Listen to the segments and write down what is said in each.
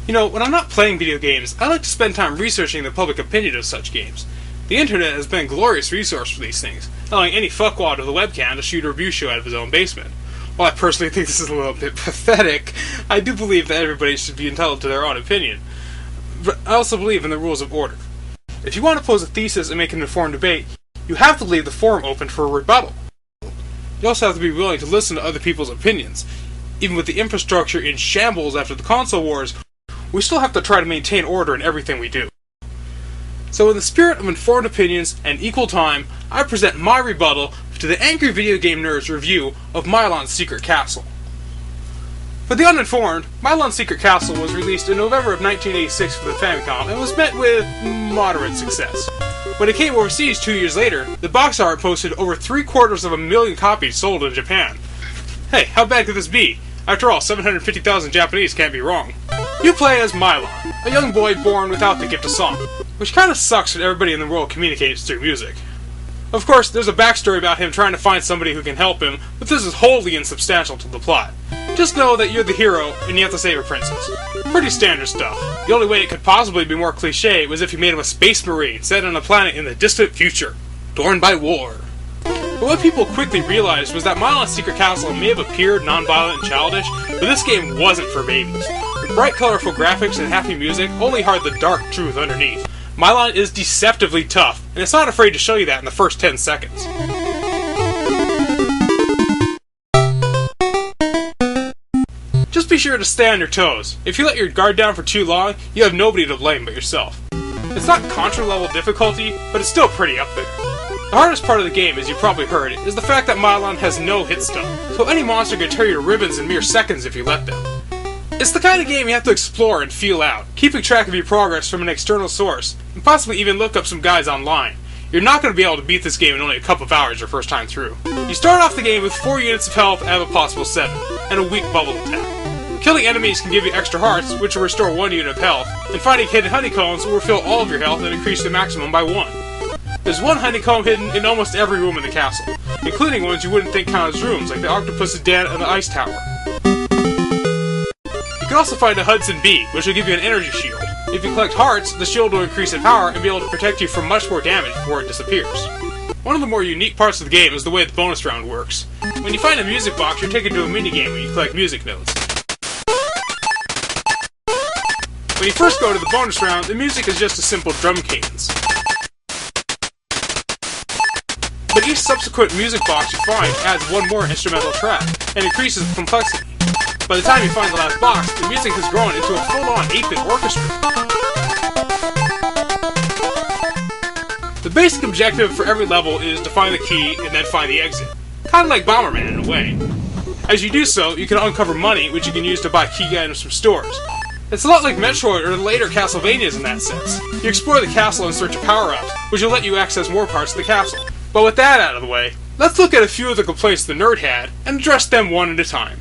You know, when I'm not playing video games, I like to spend time researching the public opinion of such games. The internet has been a glorious resource for these things, allowing any fuckwad with a webcam to shoot a review show out of his own basement. While I personally think this is a little bit pathetic, I do believe that everybody should be entitled to their own opinion. But I also believe in the rules of order. If you want to pose a thesis and make an informed debate, you have to leave the forum open for a rebuttal. You also have to be willing to listen to other people's opinions. Even with the infrastructure in shambles after the console wars, we still have to try to maintain order in everything we do. So in the spirit of informed opinions and equal time, I present my rebuttal to the Angry Video Game Nerd's review of Milon's Secret Castle. For the uninformed, Milon's Secret Castle was released in November of 1986 for the Famicom and was met with moderate success. When it came overseas 2 years later, the box art posted over 750,000 copies sold in Japan. Hey, how bad could this be? After all, 750,000 Japanese can't be wrong. You play as Milon, a young boy born without the gift of song, which kinda sucks when everybody in the world communicates through music. Of course, there's a backstory about him trying to find somebody who can help him, but this is wholly insubstantial to the plot. Just know that you're the hero, and you have to save a princess. Pretty standard stuff. The only way it could possibly be more cliché was if you made him a space marine set on a planet in the distant future, torn by war. But what people quickly realized was that Milon's Secret Castle may have appeared non-violent and childish, but this game wasn't for babies. With bright, colorful graphics and happy music only hide the dark truth underneath. Milon is deceptively tough, and it's not afraid to show you that in the first 10 seconds. Just be sure to stay on your toes. If you let your guard down for too long, you have nobody to blame but yourself. It's not Contra-level difficulty, but it's still pretty up there. The hardest part of the game, as you probably heard, is the fact that Milon has no hit stun, so any monster can tear you to ribbons in mere seconds if you let them. It's the kind of game you have to explore and feel out, keeping track of your progress from an external source, and possibly even look up some guys online. You're not going to be able to beat this game in only a couple of hours your first time through. You start off the game with 4 units of health out of a possible 7, and a weak bubble attack. Killing enemies can give you extra hearts, which will restore 1 unit of health, and finding hidden honeycombs will refill all of your health and increase the maximum by 1. There's 1 honeycomb hidden in almost every room in the castle, including ones you wouldn't think count as rooms, like the octopus's den and the ice tower. You can also find a Hudson Bee, which will give you an energy shield. If you collect hearts, the shield will increase in power and be able to protect you from much more damage before it disappears. One of the more unique parts of the game is the way the bonus round works. When you find a music box, you're taken to a minigame where you collect music notes. When you first go to the bonus round, the music is just a simple drum cadence. But each subsequent music box you find adds 1 more instrumental track, and increases the complexity. By the time you find the last box, the music has grown into a full-on 8-bit orchestra. The basic objective for every level is to find the key and then find the exit. Kinda like Bomberman in a way. As you do so, you can uncover money, which you can use to buy key items from stores. It's a lot like Metroid or the later Castlevanias in that sense. You explore the castle in search of power-ups, which will let you access more parts of the castle. But with that out of the way, let's look at a few of the complaints the nerd had, and address them one at a time.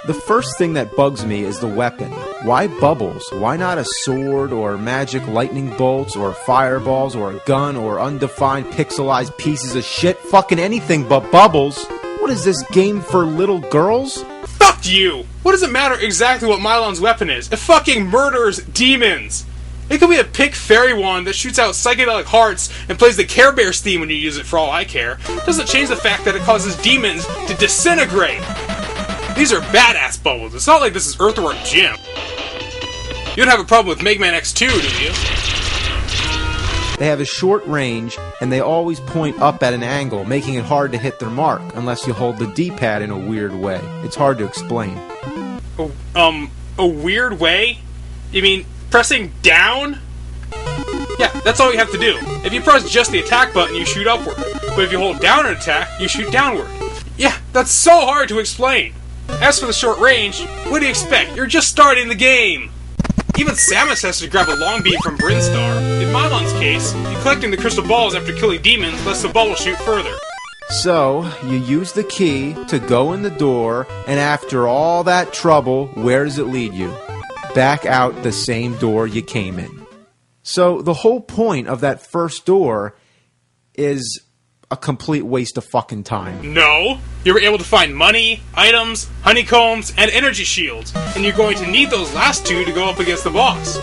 The first thing that bugs me is the weapon. Why bubbles? Why not a sword, or magic lightning bolts, or fireballs, or a gun, or undefined pixelized pieces of shit? Fucking anything but bubbles! What is this, game for little girls? Fuck you! What does it matter exactly what Milon's weapon is? It fucking murders demons! It could be a pink fairy wand that shoots out psychedelic hearts and plays the Care Bears theme when you use it for all I care. It doesn't change the fact that it causes demons to disintegrate! These are badass bubbles. It's not like this is Earthworm Jim. You don't have a problem with Mega Man X2, do you? They have a short range, and they always point up at an angle, making it hard to hit their mark, unless you hold the D-pad in a weird way. It's hard to explain. A weird way? You mean pressing down? Yeah, that's all you have to do. If you press just the attack button, you shoot upward. But if you hold down an attack, you shoot downward. Yeah, that's so hard to explain. As for the short range, what do you expect? You're just starting the game! Even Samus has to grab a long beam from Brinstar. In Milon's case, you collecting the crystal balls after killing demons lets the bubble shoot further. So, you use the key to go in the door, and after all that trouble, where does it lead you? Back out the same door you came in. So, the whole point of that first door is a complete waste of fucking time. No! You were able to find money, items, honeycombs, and energy shields, and you're going to need those last two to go up against the boss.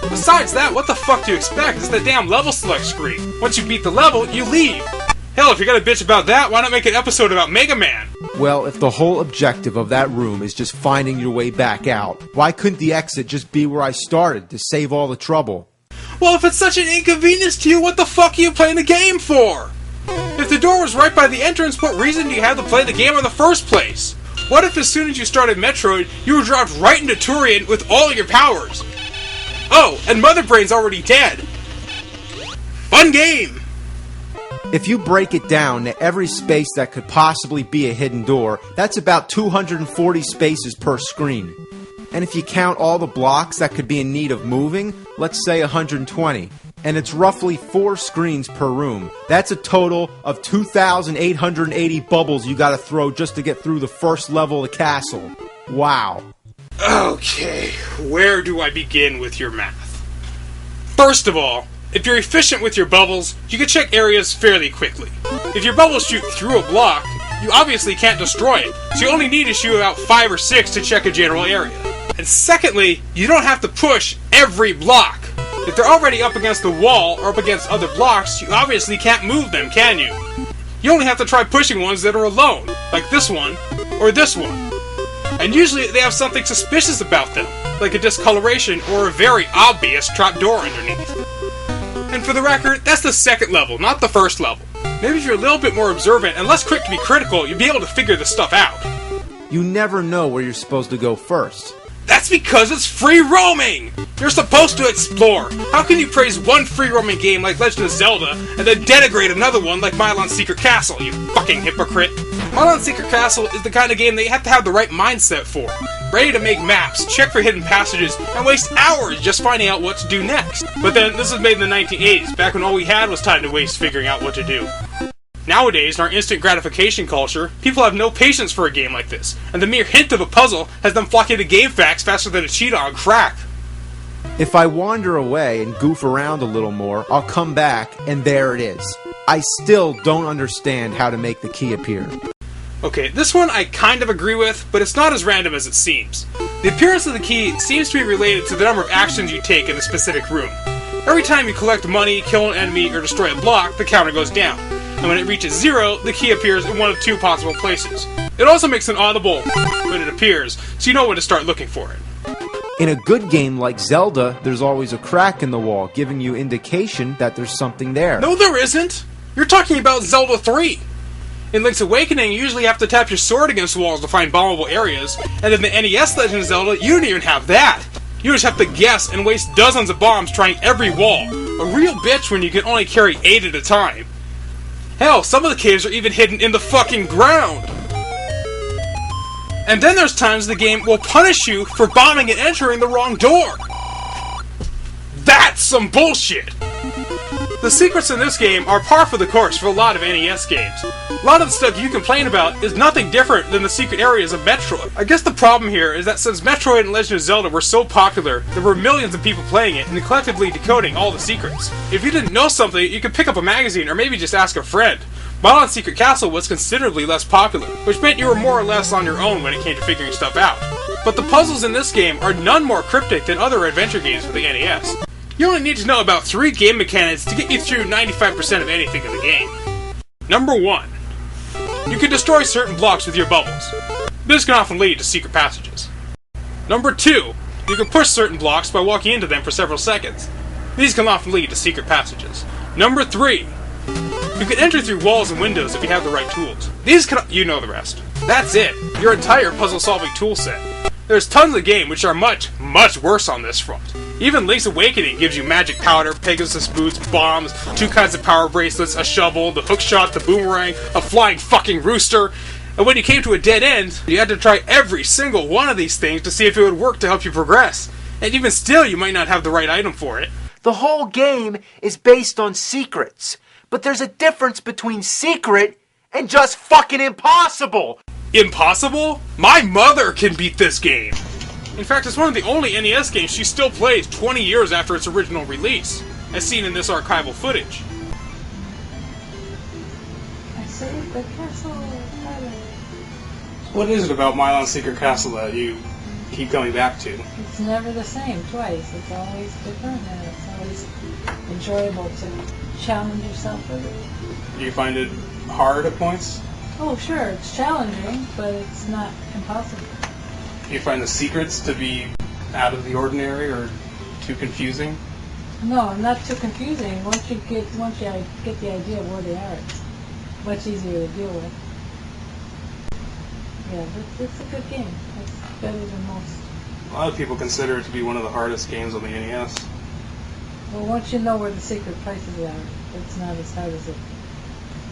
Besides that, what the fuck do you expect? It's the damn level select screen. Once you beat the level, you leave. Hell, if you're gonna bitch about that, why not make an episode about Mega Man? Well, if the whole objective of that room is just finding your way back out, why couldn't the exit just be where I started to save all the trouble? Well, if it's such an inconvenience to you, what the fuck are you playing the game for? If the door was right by the entrance, what reason do you have to play the game in the first place? What if as soon as you started Metroid, you were dropped right into Turian with all your powers? Oh, and Mother Brain's already dead. Fun game! If you break it down to every space that could possibly be a hidden door, that's about 240 spaces per screen. And if you count all the blocks that could be in need of moving, let's say 120. And it's roughly 4 screens per room. That's a total of 2,880 bubbles you gotta throw just to get through the first level of the castle. Wow. Okay, where do I begin with your math? First of all, if you're efficient with your bubbles, you can check areas fairly quickly. If your bubbles shoot through a block, you obviously can't destroy it, so you only need to shoot about 5 or 6 to check a general area. And secondly, you don't have to push every block. If they're already up against the wall or up against other blocks, you obviously can't move them, can you? You only have to try pushing ones that are alone, like this one, or this one. And usually they have something suspicious about them, like a discoloration or a very obvious trapdoor underneath. And for the record, that's the second level, not the first level. Maybe if you're a little bit more observant and less quick to be critical, you'll be able to figure this stuff out. You never know where you're supposed to go first. That's because it's free roaming! You're supposed to explore! How can you praise one free roaming game like Legend of Zelda and then denigrate another one like Milon's Secret Castle, you fucking hypocrite? Milon's Secret Castle is the kind of game that you have to have the right mindset for. Ready to make maps, check for hidden passages, and waste hours just finding out what to do next. But then, this was made in the 1980s, back when all we had was time to waste figuring out what to do. Nowadays, in our instant gratification culture, people have no patience for a game like this, and the mere hint of a puzzle has them flocking to GameFAQs faster than a cheetah on crack. If I wander away and goof around a little more, I'll come back, and there it is. I still don't understand how to make the key appear. Okay, this one I kind of agree with, but it's not as random as it seems. The appearance of the key seems to be related to the number of actions you take in a specific room. Every time you collect money, kill an enemy, or destroy a block, the counter goes down. And when it reaches 0, the key appears in one of 2 possible places. It also makes an audible when it appears, so you know when to start looking for it. In a good game like Zelda, there's always a crack in the wall, giving you indication that there's something there. No, there isn't! You're talking about Zelda 3! In Link's Awakening, you usually have to tap your sword against walls to find bombable areas, and in the NES Legend of Zelda, you don't even have that! You just have to guess and waste dozens of bombs trying every wall. A real bitch when you can only carry 8 at a time. Hell, some of the caves are even hidden in the fucking ground! And then there's times the game will punish you for bombing and entering the wrong door! That's some bullshit! The secrets in this game are par for the course for a lot of NES games. A lot of the stuff you complain about is nothing different than the secret areas of Metroid. I guess the problem here is that since Metroid and Legend of Zelda were so popular, there were millions of people playing it and collectively decoding all the secrets. If you didn't know something, you could pick up a magazine or maybe just ask a friend. Milon's Secret Castle was considerably less popular, which meant you were more or less on your own when it came to figuring stuff out. But the puzzles in this game are none more cryptic than other adventure games for the NES. You only need to know about 3 game mechanics to get you through 95% of anything in the game. Number 1. You can destroy certain blocks with your bubbles. This can often lead to secret passages. Number 2. You can push certain blocks by walking into them for several seconds. These can often lead to secret passages. Number 3. You can enter through walls and windows if you have the right tools. These can... you know the rest. That's it. Your entire puzzle-solving toolset. There's tons of the game which are much, much worse on this front. Even Link's Awakening gives you magic powder, Pegasus boots, bombs, 2 kinds of power bracelets, a shovel, the hookshot, the boomerang, a flying fucking rooster, and when you came to a dead end, you had to try every single one of these things to see if it would work to help you progress. And even still, you might not have the right item for it. The whole game is based on secrets, but there's a difference between secret and just fucking impossible! Impossible? My mother can beat this game! In fact, it's one of the only NES games she still plays 20 years after its original release, as seen in this archival footage. See, the castle. What is it about Milon's Secret Castle that you keep coming back to? It's never the same twice. It's always different, and it's always enjoyable to challenge yourself with it. Do you find it hard at points? Oh, sure, it's challenging, but it's not impossible. Do you find the secrets to be out of the ordinary or too confusing? No, not too confusing. Once you get the idea of where they are, it's much easier to deal with. Yeah, it's a good game. It's better than most. A lot of people consider it to be one of the hardest games on the NES. Well, once you know where the secret places are, it's not as hard as it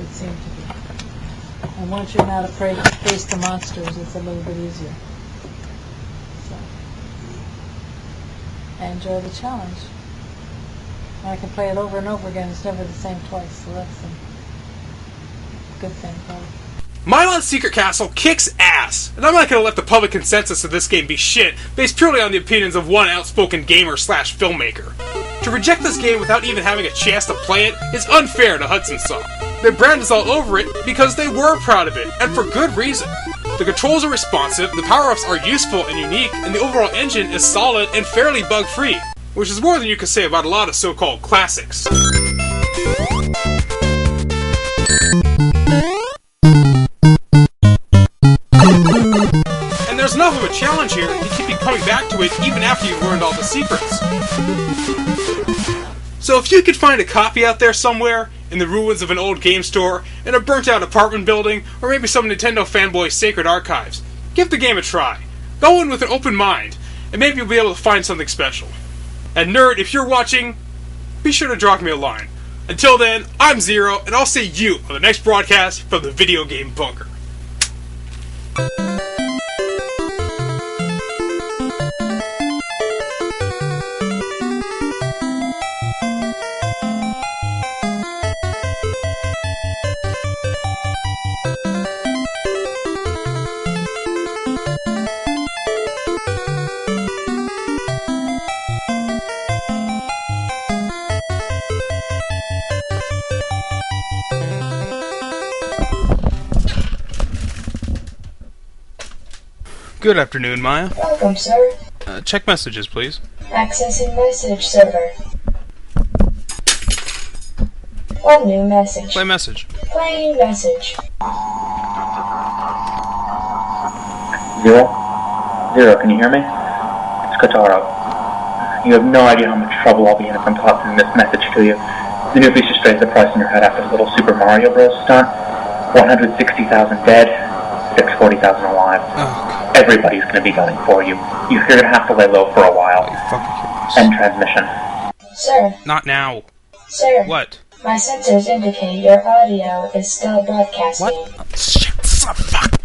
seemed to be. And once you're not afraid to face the monsters, it's a little bit easier. So, I enjoy the challenge. And I can play it over and over again. It's never the same twice, so that's a good thing about it. Milon's Secret Castle kicks ass, and I'm not going to let the public consensus of this game be shit based purely on the opinions of one outspoken gamer / filmmaker. To reject this game without even having a chance to play it is unfair to Hudson Soft. Their brand is all over it because they were proud of it, and for good reason. The controls are responsive, the power-ups are useful and unique, and the overall engine is solid and fairly bug-free, which is more than you could say about a lot of so-called classics. And there's enough of a challenge here to keep you coming back to it even after you've learned all the secrets. So if you could find a copy out there somewhere, in the ruins of an old game store, in a burnt-out apartment building, or maybe some Nintendo fanboy's sacred archives, give the game a try. Go in with an open mind, and maybe you'll be able to find something special. And Nerd, if you're watching, be sure to drop me a line. Until then, I'm Zero, and I'll see you on the next broadcast from the Video Game Bunker. Good afternoon, Maya. Welcome, sir. Check messages, please. Accessing message server. One new message. Play message. Playing message. Zero, can you hear me? It's Kotaro. You have no idea how much trouble I'll be in if I'm tossing this message to you. The new feature strays the price on your head after the little Super Mario Bros. Stunt. 160,000 dead, 640,000 alive. Oh, God. Everybody's going to be gunning for you. You're going to have to lay low for a while. End transmission. Sir. Not now. Sir. What? My sensors indicate your audio is still broadcasting. What? Shit, fuck.